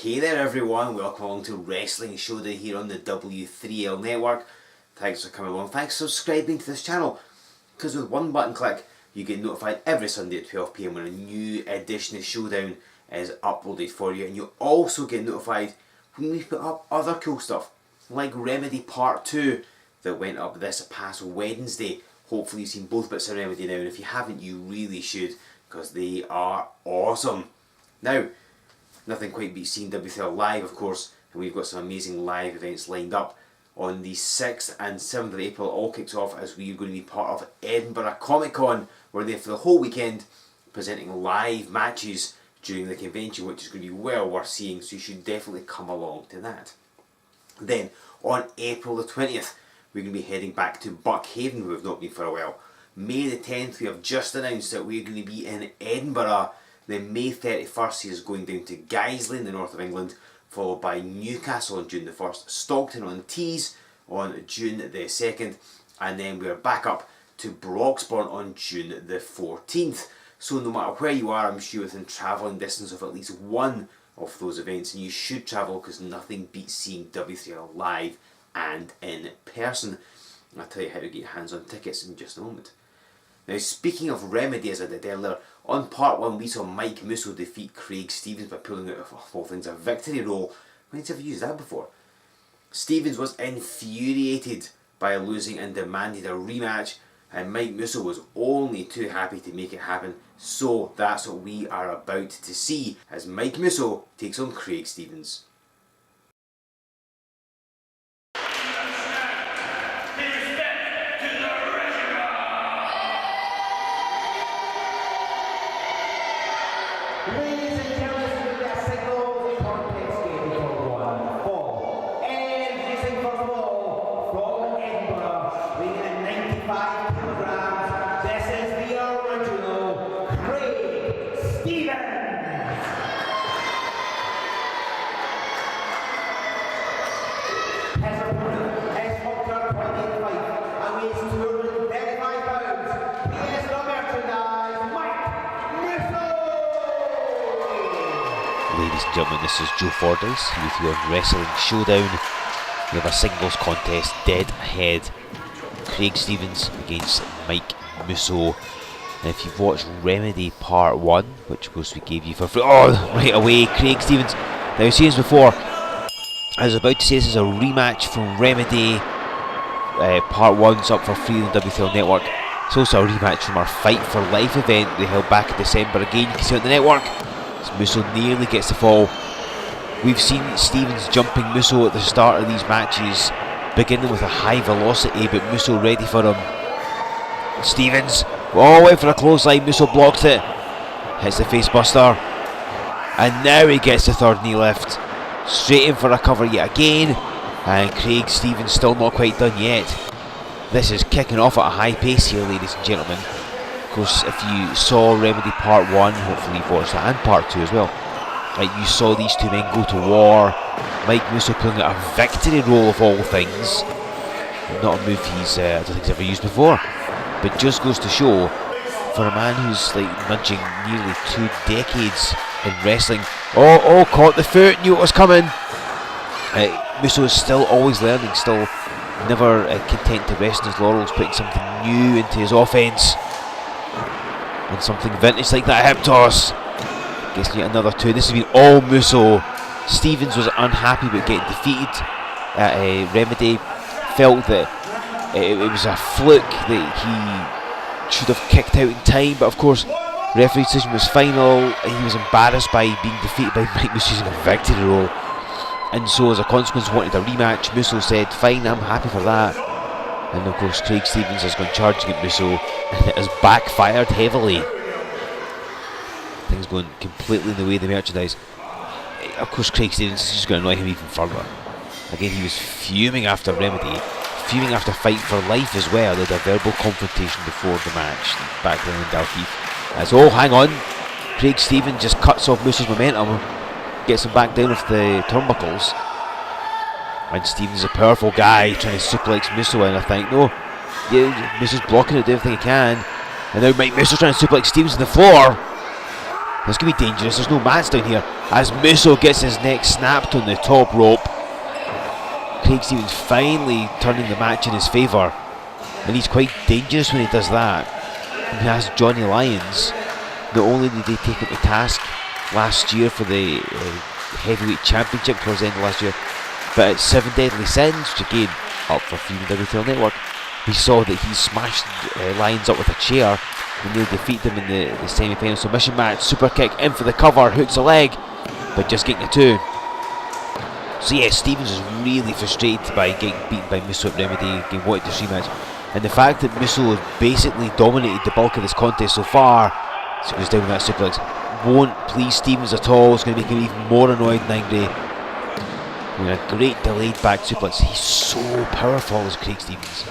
Hey there everyone, welcome along to Wrestling Showdown here on the W3L network. Thanks for coming along, thanks for subscribing to this channel, because with one button click you get notified every Sunday at 12 PM when a new edition of Showdown is uploaded for you, and you also get notified when we put up other cool stuff like Remedy Part 2 that went up this past Wednesday. Hopefully you've seen both bits of Remedy now, and if you haven't you really should, because they are awesome. Now, nothing quite beats seeing W3L live, of course, and we've got some amazing live events lined up. On the 6th and 7th of April, it all kicks off as we're going to be part of Edinburgh Comic Con. We're there for the whole weekend, presenting live matches during the convention, which is going to be well worth seeing, so you should definitely come along to that. Then, on April the 20th, we're going to be heading back to Buckhaven, where we've not been for a while. May the 10th, we have just announced that we're going to be in Edinburgh. Then May 31st is going down to Guiseley in the north of England, followed by Newcastle on June the 1st, Stockton-On-Tees on June the 2nd, and then we're back up to Broxbourne on June the 14th. So no matter where you are, I'm sure within travelling distance of at least one of those events, and you should travel because nothing beats seeing W3L live and in person. I'll tell you how to get your hands on tickets in just a moment. Now, speaking of Remedy, as I did earlier, on part 1 we saw Mike Musso defeat Craig Stevens by pulling out of all things a victory roll. When's he ever used that before? Stevens was infuriated by losing and demanded a rematch, and Mike Musso was only too happy to make it happen. So that's what we are about to see as Mike Musso takes on Craig Stevens. Ladies and gentlemen, that signal contest game for 1 4. And racing for the ball from Edinburgh, weighing in 95 kilograms, this is the original Craig Stevens. His opponent is Walker 25 and weighs 235 pounds. He is the merchandise, Mike Musso. Ladies and gentlemen, this is Joe Fordyce with you on Wrestling Showdown. We have a singles contest dead ahead. Craig Stevens against Mike Musso. And if you've watched Remedy Part 1, which of course we gave you for free, right away, Craig Stevens. Now, I've seen this before. I was about to say this is a rematch from Remedy. Part 1's up for free on the W3L network. It's also a rematch from our Fight for Life event we held back in December. Again, you can see it on the network. Musso nearly gets the fall. We've seen Stevens jumping Musso at the start of these matches, beginning with a high velocity, but Musso ready for him. Stevens, went for a clothesline. Musso blocked it, hits the face buster, and now he gets the third knee lift. Straight in for a cover yet again, and Craig Stevens still not quite done yet. This is kicking off at a high pace here, ladies and gentlemen. Of course, if you saw Remedy Part 1, hopefully you've watched that, and Part 2 as well. You saw these two men go to war. Mike Musso pulling out a victory roll of all things. Not a move I don't think he's ever used before. But just goes to show, for a man who's like nudging nearly 2 decades in wrestling. Caught the foot, knew it was coming. Musso is still always learning, still never content to rest on his laurels, putting something new into his offense. And something vintage like that hip toss. Gets yet another 2. This has been all Musso. Stevens was unhappy about getting defeated at Remedy. Felt that it was a fluke, that he should have kicked out in time. But of course, referee's decision was final. He was embarrassed by being defeated by Mike Musso using a victory roll. And so as a consequence wanted a rematch. Musso said, fine, I'm happy for that. And of course Craig Stevens has gone charging at Musso, and it has backfired heavily. Things going completely in the way of the merchandise. Of course Craig Stevens is just going to annoy him even further. Again, he was fuming after Remedy, fuming after Fight for Life as well. They had a verbal confrontation before the match, back then in Dalkeith. Hang on. Craig Stevens just cuts off Musso's momentum, gets him back down off the turnbuckles. And Stevens is a powerful guy trying to suplex Musso, and I think, no, Musso's blocking it, doing everything he can. And now Mike Musso trying to suplex Stevens on the floor. It's going to be dangerous. There's no mats down here. As Musso gets his neck snapped on the top rope. Craig Stevens finally turning the match in his favour. And he's quite dangerous when he does that. He has Johnny Lyons. Not only did they take him to task last year for the heavyweight championship towards the end of last year, but at 7 Deadly Sins, which again, up for free on the W3L network, we saw that he smashed Lyons up with a chair and they'll defeat him in the semi-final submission match. Super kick in for the cover, hooks a leg, but just getting the 2. So yeah, Stevens is really frustrated by getting beaten by Musso at Remedy, getting wanted this rematch. And the fact that Musso has basically dominated the bulk of this contest so far, so he goes down with that suplex, won't please Stevens at all. It's going to make him even more annoyed and angry. With a great delayed back suplex. He's so powerful as Craig Stevens.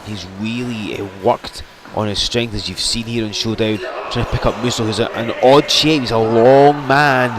He's really worked on his strength, as you've seen here in Showdown, trying to pick up Musso, who's an odd shape. He's a long man.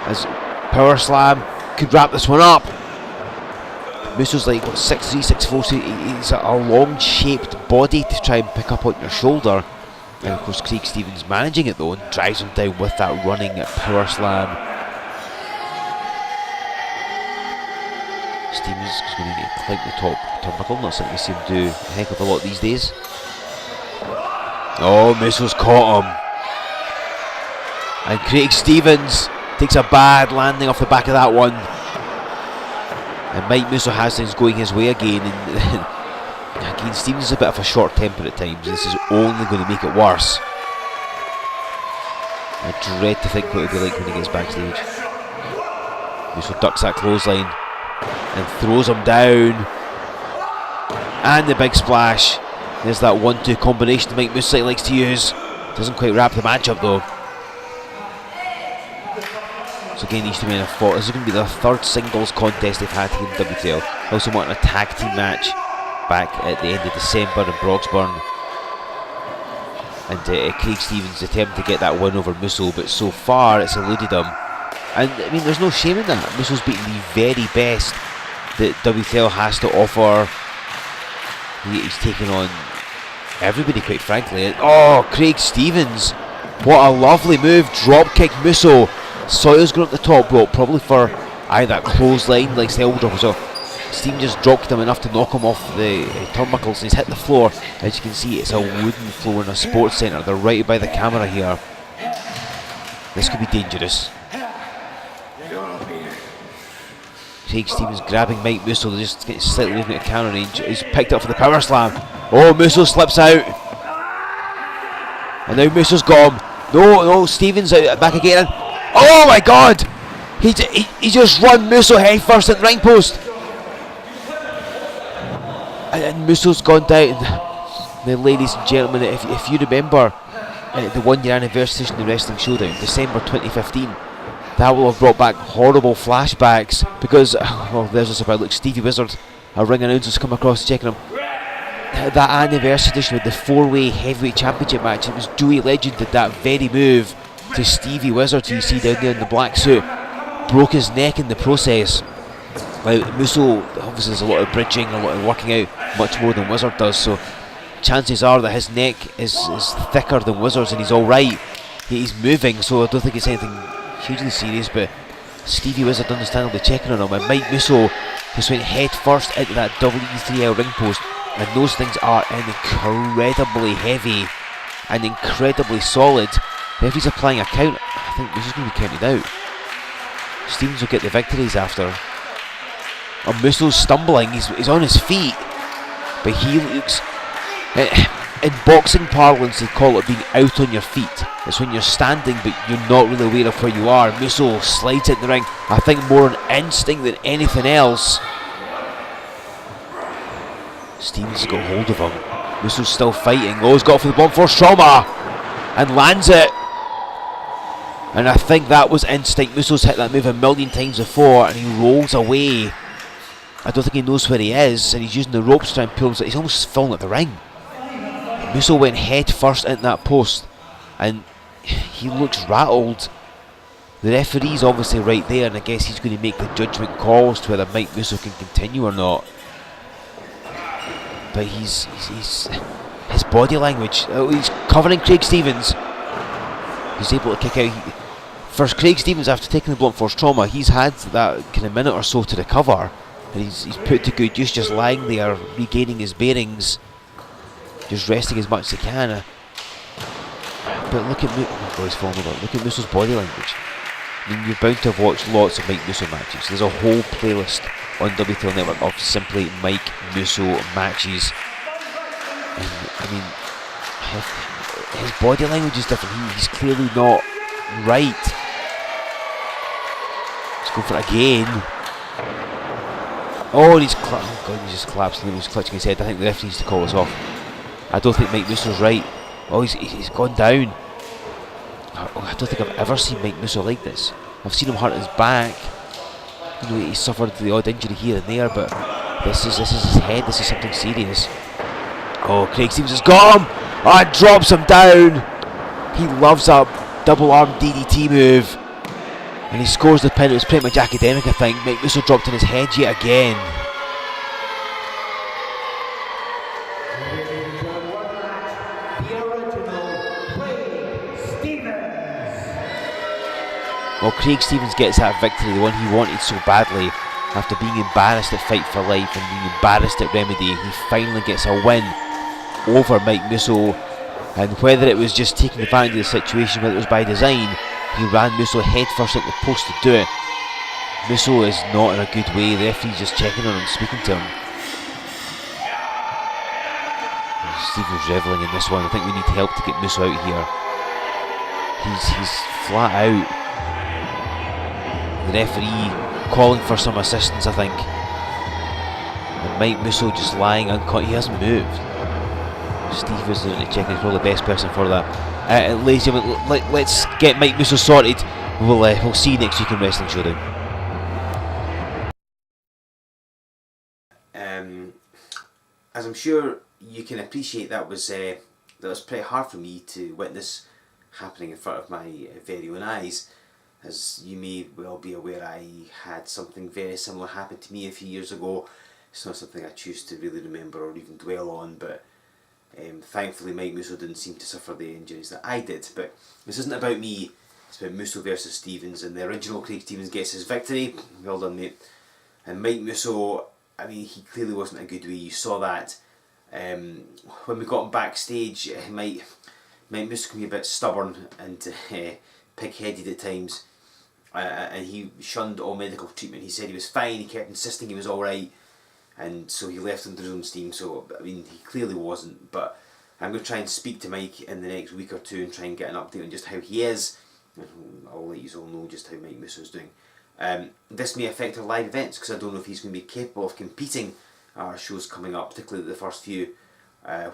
As power slam could wrap this one up. Musso's like what, 6'3", 6'4", so he's a long shaped body to try and pick up on your shoulder. And of course Craig Stevens managing it though and drives him down with that running power slam. Stevens is going to need to climb the top turnbuckle, not something we see him do a heck of a lot these days. Oh, Musso's caught him. And Craig Stevens takes a bad landing off the back of that one. And Mike Musso has things going his way again. And again, Stevens is a bit of a short temper at times. This is only going to make it worse. I dread to think what it'll be like when he gets backstage. Musso ducks that clothesline and throws him down. And the big splash. There's that 1-2 combination Mike Musso likes to use. Doesn't quite wrap the match up though. So again, these two men have fought. This is going to be their third singles contest they've had here in WTL. Also wanting a tag team match back at the end of December in Broxburn. And Craig Stevens attempted to get that win over Musso, but so far it's eluded him. And I mean, there's no shame in that. Musso's beaten the very best that WTL has to offer. He's taken on everybody, quite frankly. And, oh, Craig Stevens. What a lovely move. Drop kick Musso. Sawyer's going up the top rope, probably for either that clothesline, like the elbow drop. So Stevens just dropped him enough to knock him off the turnbuckles, and he's hit the floor. As you can see, it's a wooden floor in a sports centre. They're right by the camera here. This could be dangerous. Craig Stevens grabbing Mike Musso, they're just getting slightly moving out of camera range. He's picked up for the power slam. Oh, Musso slips out. And now Musso's gone. No, Stevens out back again. Oh my God! He just run Musso head first at the ring post. And Musso's gone down. Now, ladies and gentlemen, if you remember the 1-year anniversary of the Wrestling Showdown, December 2015, that will have brought back horrible flashbacks because, well, there's just about, look, Stevie Wizard, a ring announcer's come across checking him. That anniversary edition with the 4-way heavyweight championship match, it was Joey Legend did that very move to Stevie Wizard, who you see down there in the black suit, broke his neck in the process. Now, Musso, obviously there's a lot of bridging, a lot of working out, much more than Wizard does, so chances are that his neck is thicker than Wizard's and he's alright. He's moving, so I don't think it's anything hugely serious, but Stevie Wizard understandably checking on him, and Mike Musso just went head first into that W3L ring post, and those things are incredibly heavy and incredibly solid. If he's applying a count, I think this is going to be counted out. Stevens will get the victories after. And Musso's stumbling, he's on his feet, but he looks... In boxing parlance, they call it being out on your feet. It's when you're standing but you're not really aware of where you are. Musso slides in the ring, I think more on instinct than anything else. Stevens has got hold of him. Musso's still fighting. Oh, he's got for the blunt force trauma and lands it. And I think that was instinct. Musso's hit that move a million times before and he rolls away. I don't think he knows where he is and he's using the ropes to try and pull him. He's almost falling at the ring. Musso went head first into that post and he looks rattled. The referee's obviously right there and I guess he's going to make the judgment calls to whether Mike Musso can continue or not. But his body language, he's covering Craig Stevens. He's able to kick out. For Craig Stevens, after taking the blunt force trauma, he's had that kind of minute or so to recover, and he's put to good use, just lying there, regaining his bearings, just resting as much as he can. But look at look at Musso's body language. I mean, you're bound to have watched lots of Mike Musso matches. There's a whole playlist on W3L Network of simply Mike Musso matches. And I mean, his body language is different. He's clearly not right. Let's go for it again. Oh, he's just collapsed and he was clutching his head. I think the referee needs to call us off. I don't think Mike Musso's right. Oh, he's gone down. I don't think I've ever seen Mike Musso like this. I've seen him hurt his back. You know, he suffered the odd injury here and there, but this is his head. This is something serious. Oh, Craig Stevens has got him. Oh, it drops him down. He loves that double arm DDT move, and he scores the pin. It was pretty much academic, I think. Mike Musso dropped on his head yet again. Well, Craig Stevens gets that victory, the one he wanted so badly. After being embarrassed at Fight for Life and being embarrassed at Remedy, he finally gets a win over Mike Musso. And whether it was just taking advantage of the situation, whether it was by design, he ran Musso headfirst at the post to do it. Musso is not in a good way. The referee's just checking on him, speaking to him. Stevens revelling in this one. I think we need help to get Musso out here. He's flat out. The referee calling for some assistance, I think. And Mike Musso just lying unconscious. He hasn't moved. Steve is checking. He's probably the best person for that. Ladies and gentlemen, let's get Mike Musso sorted. We'll see you next week in Wrestling Showdown. As I'm sure you can appreciate, that was pretty hard for me to witness happening in front of my very own eyes. As you may well be aware, I had something very similar happen to me a few years ago. It's not something I choose to really remember or even dwell on, but thankfully Mike Musso didn't seem to suffer the injuries that I did. But this isn't about me, it's about Musso versus Stevens, and the original Craig Stevens gets his victory. Well done, mate. And Mike Musso, I mean, he clearly wasn't a good way. You saw that when we got him backstage. Mike Musso can be a bit stubborn and pig-headed at times, and he shunned all medical treatment. He said he was fine, he kept insisting he was alright, and so he left him to his own steam. So I mean, he clearly wasn't, but I'm going to try and speak to Mike in the next week or two and try and get an update on just how he is. I'll let you all know just how Mike Musso is doing. This may affect our live events, because I don't know if he's going to be capable of competing our shows coming up, particularly the first few,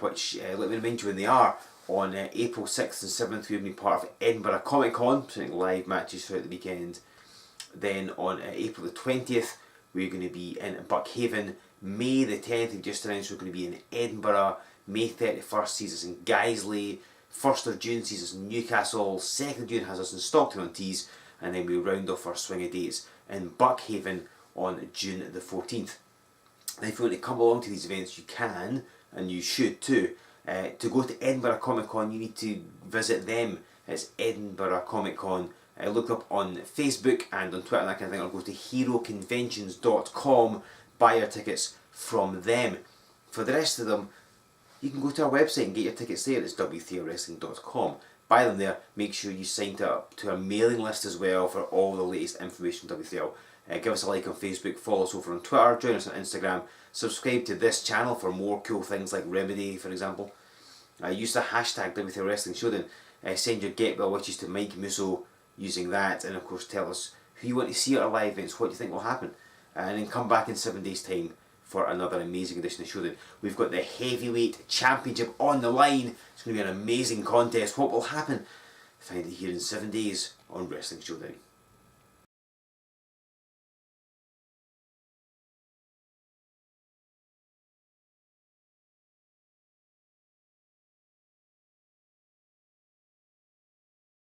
which, let me remind you when they are. On April 6th and 7th, we'll be part of Edinburgh Comic Con, putting live matches throughout the weekend. Then on April the 20th, we're going to be in Buckhaven. May the 10th, we've just announced we're going to be in Edinburgh. May 31st sees us in Guiseley. 1st of June sees us in Newcastle. 2nd of June has us in Stockton-On-Tees. And then we'll round off our swing of dates in Buckhaven on June the 14th. Now, if you want to come along to these events, you can, and you should too. To go to Edinburgh Comic Con, you need to visit them. It's Edinburgh Comic Con. Look up on Facebook and on Twitter and that kind of thing, or go to heroconventions.com, buy your tickets from them. For the rest of them, you can go to our website and get your tickets there. It's W3LWrestling.com. Buy them there. Make sure you sign up to our mailing list as well for all the latest information from W3L. Give us a like on Facebook, follow us over on Twitter, join us on Instagram, subscribe to this channel for more cool things like Remedy, for example. Use the hashtag W3L Wrestling Showdown. Send your get well wishes to Mike Musso using that, and of course tell us who you want to see at our live events, what you think will happen, and then come back in 7 days' time for another amazing edition of Showdown. We've got the Heavyweight Championship on the line. It's going to be an amazing contest. What will happen? Find it here in 7 days on Wrestling Showdown.